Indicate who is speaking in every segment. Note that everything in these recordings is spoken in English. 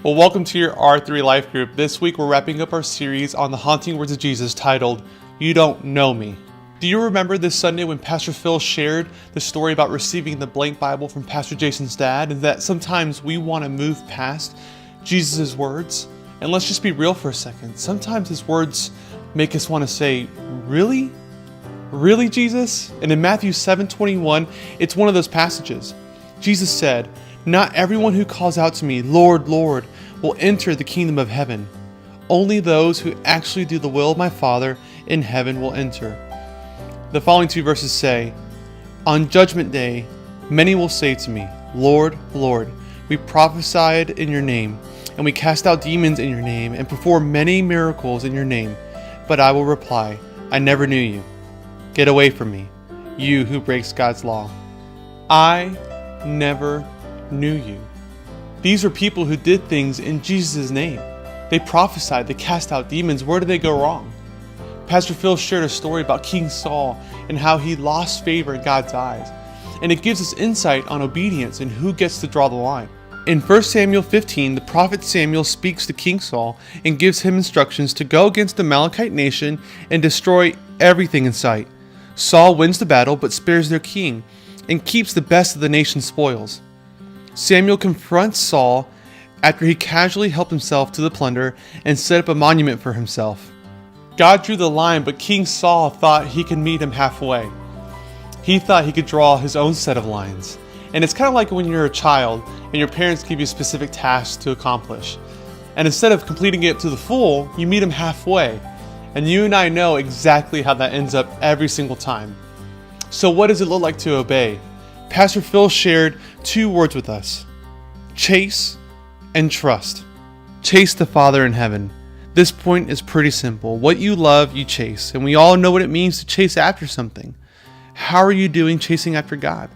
Speaker 1: Well, welcome to your R3 Life Group. This week we're wrapping up our series on the haunting words of Jesus titled, You Don't Know Me. Do you remember this Sunday when Pastor Phil shared the story about receiving the blank Bible from Pastor Jason's dad, and that sometimes we want to move past Jesus' words? And let's just be real for a second. Sometimes his words make us want to say, really? Really, Jesus? And in Matthew 7:21, it's one of those passages. Jesus said, Not everyone who calls out to me, Lord, Lord, will enter the kingdom of heaven. Only those who actually do the will of my Father in heaven will enter. The following two verses say, On judgment day, many will say to me, Lord, Lord, we prophesied in your name, and we cast out demons in your name, and performed many miracles in your name. But I will reply, I never knew you. Get away from me, you who breaks God's law. I never knew you. These are people who did things in Jesus' name. They prophesied, they cast out demons. Where did they go wrong? Pastor Phil shared a story about King Saul and how he lost favor in God's eyes. And it gives us insight on obedience and who gets to draw the line. In 1 Samuel 15, the prophet Samuel speaks to King Saul and gives him instructions to go against the Amalekite nation and destroy everything in sight. Saul wins the battle but spares their king and keeps the best of the nation's spoils. Samuel confronts Saul after he casually helped himself to the plunder and set up a monument for himself. God drew the line, but King Saul thought he could meet him halfway. He thought he could draw his own set of lines. And it's kind of like when you're a child and your parents give you specific tasks to accomplish. And instead of completing it to the full, you meet them halfway. And you and I know exactly how that ends up every single time. So what does it look like to obey? Pastor Phil shared two words with us: chase and trust. Chase the Father in heaven. This point is pretty simple. What you love, you chase. And we all know what it means to chase after something. How are you doing chasing after God?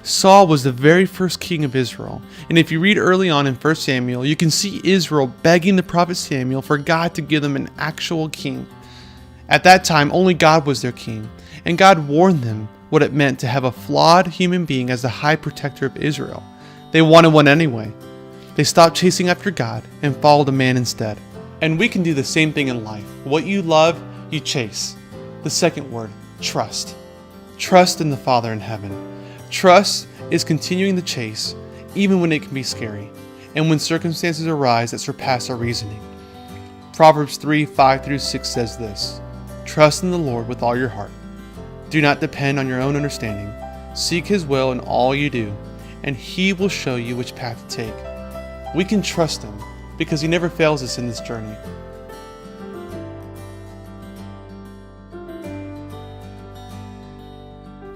Speaker 1: Saul was the very first king of Israel. And if you read early on in 1 Samuel, you can see Israel begging the prophet Samuel for God to give them an actual king. At that time, only God was their king. And God warned them what it meant to have a flawed human being as the high protector of Israel. They wanted one anyway. They stopped chasing after God and followed a man instead. And we can do the same thing in life. What you love, you chase. The second word, trust. Trust in the Father in heaven. Trust is continuing the chase, even when it can be scary, and when circumstances arise that surpass our reasoning. Proverbs 3:5-6 says this, Trust in the Lord with all your heart. Do not depend on your own understanding. Seek His will in all you do, and He will show you which path to take. We can trust Him because He never fails us in this journey.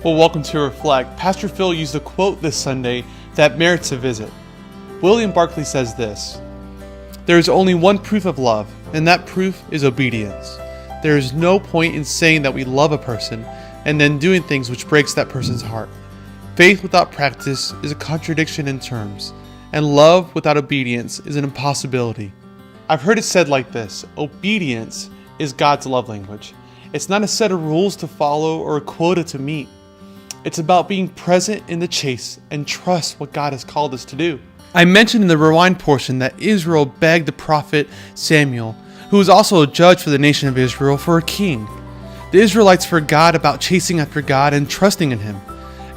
Speaker 1: Well, welcome to Reflect. Pastor Phil used a quote this Sunday that merits a visit. William Barclay says this, There is only one proof of love, and that proof is obedience. There is no point in saying that we love a person and then doing things which breaks that person's heart. Faith without practice is a contradiction in terms, and love without obedience is an impossibility. I've heard it said like this, obedience is God's love language. It's not a set of rules to follow or a quota to meet. It's about being present in the chase and trust what God has called us to do. I mentioned in the rewind portion that Israel begged the prophet Samuel, who was also a judge for the nation of Israel, for a king. The Israelites forgot about chasing after God and trusting in Him.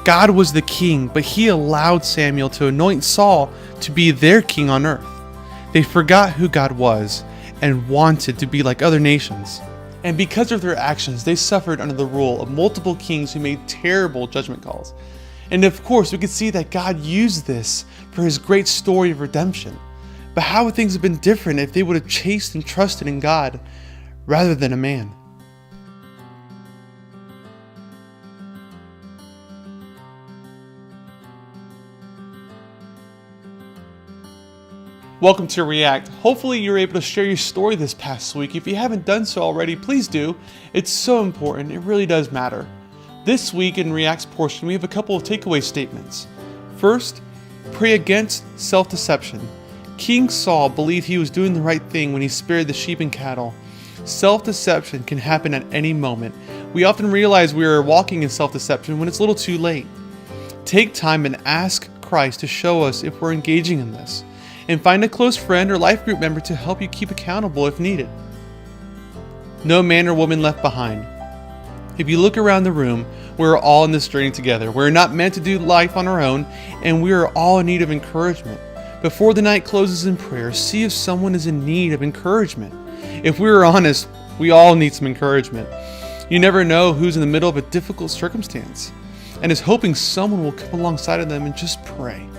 Speaker 1: God was the king, but He allowed Samuel to anoint Saul to be their king on earth. They forgot who God was and wanted to be like other nations. And because of their actions, they suffered under the rule of multiple kings who made terrible judgment calls. And of course, we could see that God used this for His great story of redemption. But how would things have been different if they would have chased and trusted in God rather than a man? Welcome to React. Hopefully you're able to share your story this past week. If you haven't done so already, please do. It's so important. It really does matter. This week in React's portion, we have a couple of takeaway statements. First, pray against self-deception. King Saul believed he was doing the right thing when he spared the sheep and cattle. Self-deception can happen at any moment. We often realize we are walking in self-deception when it's a little too late. Take time and ask Christ to show us if we're engaging in this. and find a close friend or life group member to help you keep accountable if needed. No man or woman left behind. If you look around the room, we're all in this journey together. We're not meant to do life on our own, and we are all in need of encouragement. Before the night closes in prayer, see if someone is in need of encouragement. If we are honest, we all need some encouragement. You never know who's in the middle of a difficult circumstance and is hoping someone will come alongside of them and just pray.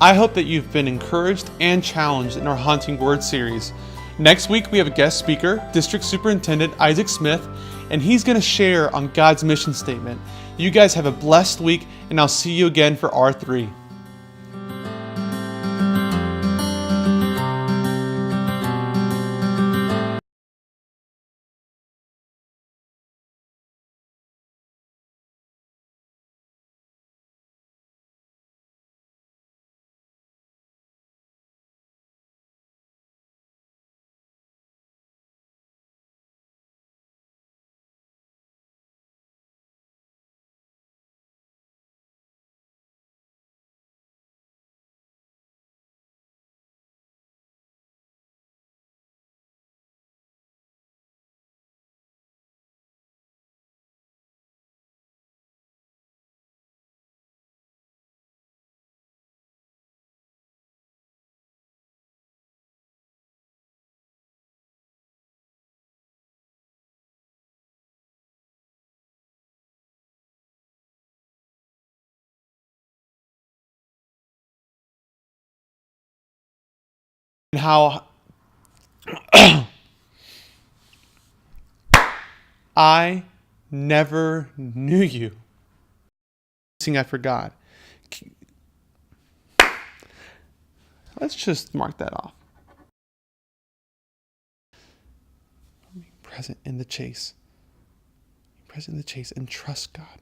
Speaker 1: I hope that you've been encouraged and challenged in our Haunting Word series. Next week, we have a guest speaker, District Superintendent Isaac Smith, and he's going to share on God's mission statement. You guys have a blessed week, and I'll see you again for R3. And how I never knew you. I forgot. Let's just mark that off. Present in the chase. Present in the chase and trust God.